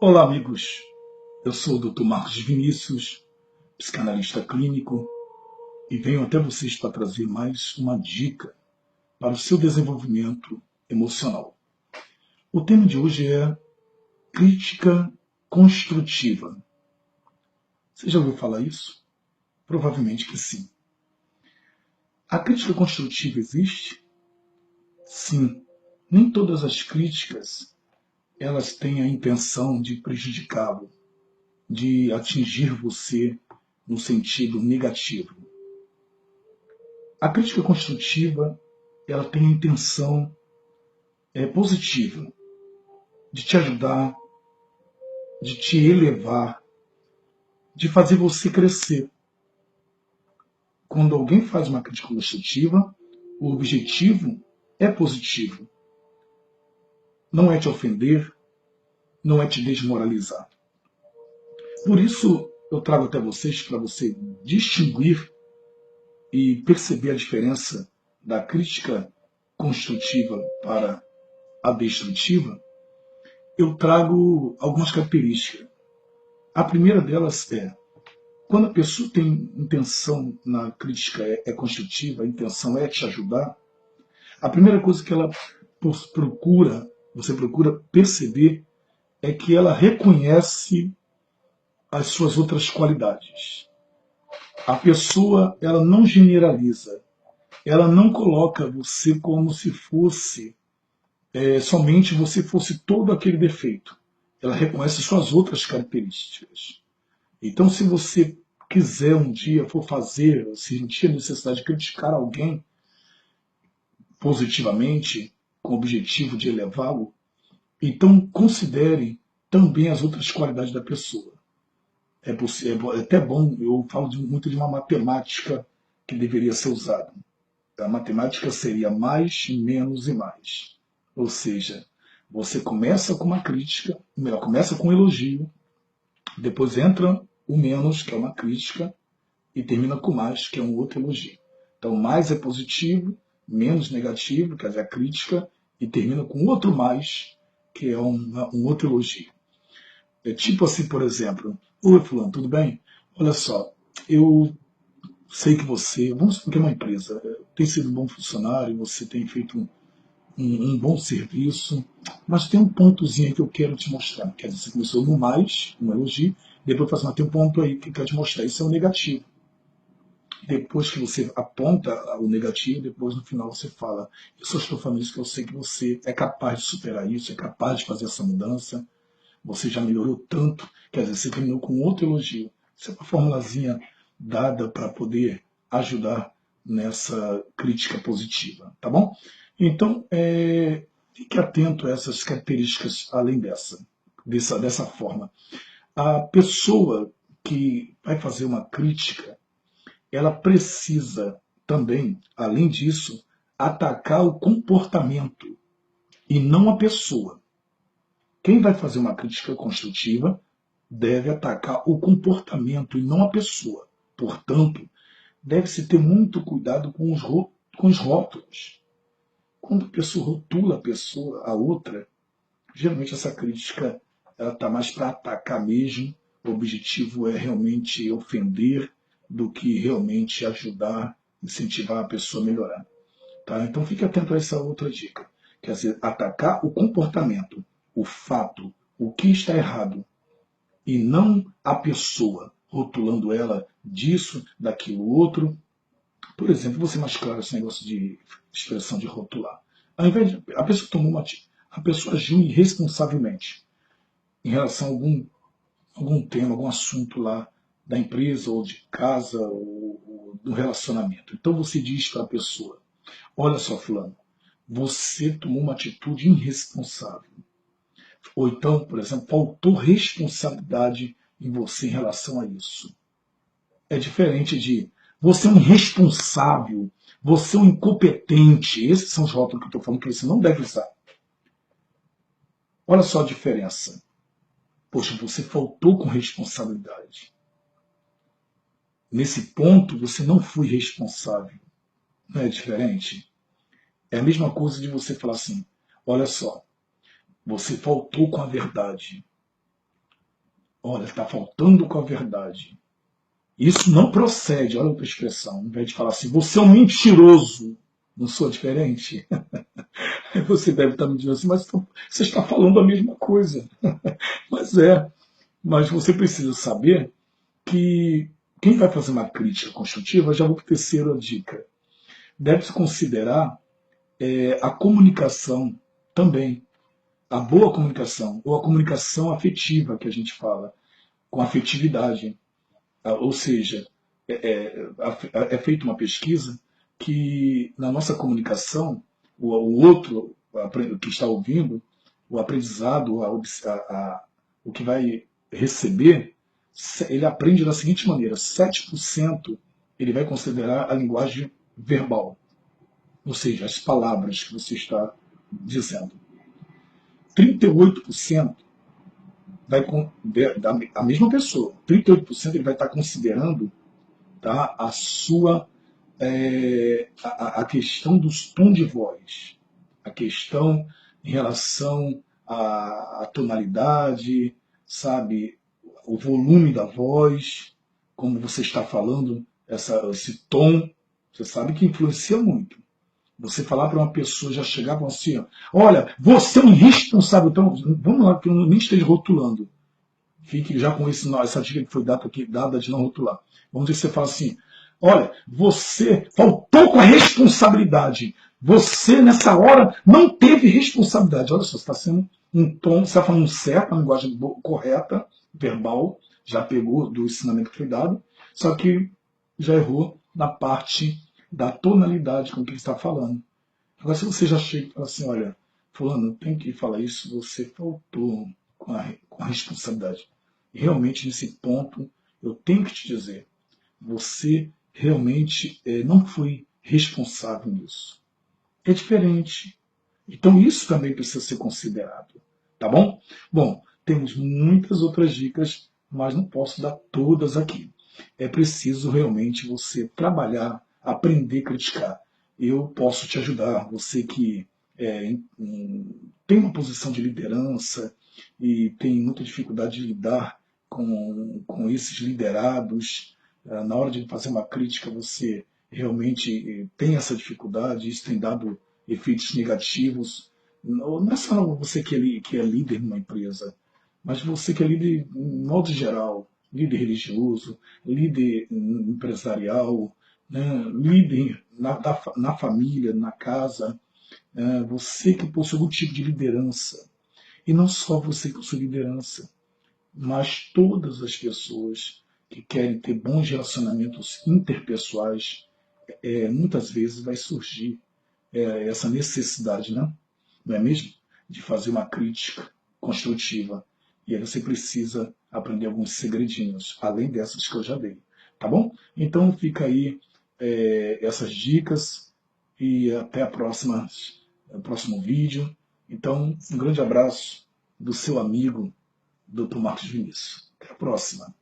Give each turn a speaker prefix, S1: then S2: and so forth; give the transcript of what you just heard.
S1: Olá, amigos. Eu sou o Dr. Marcos Vinícius, psicanalista clínico, e venho até vocês para trazer mais uma dica para o seu desenvolvimento emocional. O tema de hoje é crítica construtiva. Você já ouviu falar isso? Provavelmente que sim. A crítica construtiva existe? Sim. Nem todas as críticas elas têm a intenção de prejudicá-lo, de atingir você no sentido negativo. A crítica construtiva ela tem a intenção positiva de te ajudar, de te elevar, de fazer você crescer. Quando alguém faz uma crítica construtiva, o objetivo é positivo. Não é te ofender, não é te desmoralizar. Por isso, eu trago até vocês para você distinguir e perceber a diferença da crítica construtiva para a destrutiva. Eu trago algumas características. A primeira delas é, quando a pessoa tem intenção na crítica é construtiva, a intenção é te ajudar, a primeira coisa que ela você procura perceber é que ela reconhece as suas outras qualidades. A pessoa, ela não generaliza, ela não coloca você como se fosse somente você fosse todo aquele defeito. Ela reconhece suas outras características. Então, se você quiser um dia for fazer, sentir a necessidade de criticar alguém positivamente, com o objetivo de elevá-lo, então considere também as outras qualidades da pessoa. É até bom, eu falo muito de uma matemática que deveria ser usada. A matemática seria mais, menos e mais. Ou seja, você começa com uma crítica, melhor, começa com um elogio, depois entra o menos, que é uma crítica, e termina com mais, que é um outro elogio. Então, mais é positivo, menos negativo, quer dizer, a crítica, e termina com outro mais, que é um outro elogio. É tipo assim, por exemplo, oi fulano, tudo bem? Olha só, eu sei que você, vamos supor que é uma empresa, tem sido um bom funcionário, você tem feito um bom serviço, mas tem um pontozinho aí que eu quero te mostrar. Quer dizer, você começou no mais, um elogio, depois fala assim, mas tem um ponto aí que eu quero te mostrar, isso é o negativo. Depois que você aponta o negativo, depois no final você fala, eu só estou falando isso que eu sei que você é capaz de superar isso, é capaz de fazer essa mudança, você já melhorou tanto, quer dizer, você terminou com outro elogio. Isso é uma formulazinha dada para poder ajudar nessa crítica positiva, tá bom? Então, fique atento a essas características além dessa forma. A pessoa que vai fazer uma crítica, ela precisa também, além disso, atacar o comportamento e não a pessoa. Quem vai fazer uma crítica construtiva deve atacar o comportamento e não a pessoa. Portanto, deve-se ter muito cuidado com os rótulos. Quando a pessoa rotula a outra, geralmente essa crítica está mais para atacar mesmo. O objetivo é realmente ofender do que realmente ajudar, incentivar a pessoa a melhorar. Tá? Então fique atento a essa outra dica. Quer dizer, atacar o comportamento, o fato, o que está errado, e não a pessoa, rotulando ela disso, daquilo outro. Por exemplo, vou ser mais claro esse negócio de expressão de rotular. Ao invés de, a pessoa a pessoa agiu irresponsavelmente em relação a algum tema, algum assunto lá da empresa ou de casa ou do relacionamento. Então você diz para a pessoa, olha só fulano, você tomou uma atitude irresponsável. Ou então, por exemplo, faltou responsabilidade em você em relação a isso. É diferente de você é um irresponsável, você é um incompetente. Esses são os rótulos que eu estou falando que você não deve usar. Olha só a diferença. Poxa, você faltou com responsabilidade. Nesse ponto, você não foi responsável. Não é diferente? É a mesma coisa de você falar assim, olha só, você faltou com a verdade. olha, está faltando com a verdade. Isso não procede, olha outra expressão, ao invés de falar assim, você é um mentiroso, não sou diferente? Você deve estar me dizendo assim, mas você está falando a mesma coisa. Mas mas você precisa saber que quem vai fazer uma crítica construtiva, já vou para a terceira dica, deve-se considerar a comunicação também, a boa comunicação, ou a comunicação afetiva que a gente fala, com afetividade. Ou seja, é feita uma pesquisa que na nossa comunicação, o outro que está ouvindo, o aprendizado, o que vai receber, ele aprende da seguinte maneira: 7% ele vai considerar a linguagem verbal, ou seja, as palavras que você está dizendo. 38% vai a mesma pessoa, 38% ele vai estar considerando, tá, a questão dos tom de voz, a questão em relação à tonalidade, sabe, o volume da voz, como você está falando, esse tom, você sabe que influencia muito. Você falar para uma pessoa, já chegar com assim, olha, você é um irresponsável, então vamos lá, que eu nem esteja rotulando. Fique já com essa dica que foi dada de não rotular. Vamos dizer que você fala assim, olha, você faltou com a responsabilidade. Você, nessa hora, não teve responsabilidade. Olha só, você está sendo um tom, você está falando certo, a linguagem correta, verbal, já pegou do ensinamento que foi dado, só que já errou na parte da tonalidade com que ele está falando. Agora, se você já chega e fala assim, olha, fulano, tem que falar isso, você faltou com a responsabilidade. Realmente, nesse ponto, eu tenho que te dizer, você realmente não foi responsável nisso. É diferente. Então, isso também precisa ser considerado. Tá bom? Bom, temos muitas outras dicas, mas não posso dar todas aqui. É preciso realmente você trabalhar, aprender a criticar. Eu posso te ajudar, você que tem uma posição de liderança e tem muita dificuldade de lidar com esses liderados. Na hora de fazer uma crítica, você realmente tem essa dificuldade, isso tem dado efeitos negativos. Não é só você que é líder numa empresa, mas você que é líder, em modo geral, líder religioso, líder empresarial, né, líder na família, na casa, você que possui algum tipo de liderança. E não só você que possui liderança, mas todas as pessoas que querem ter bons relacionamentos interpessoais, muitas vezes vai surgir essa necessidade, né? Não é mesmo? De fazer uma crítica construtiva. E aí você precisa aprender alguns segredinhos, além dessas que eu já dei. Tá bom? Então fica aí essas dicas e até o próximo vídeo. Então, um grande abraço do seu amigo, Dr. Marcos Vinícius. Até a próxima.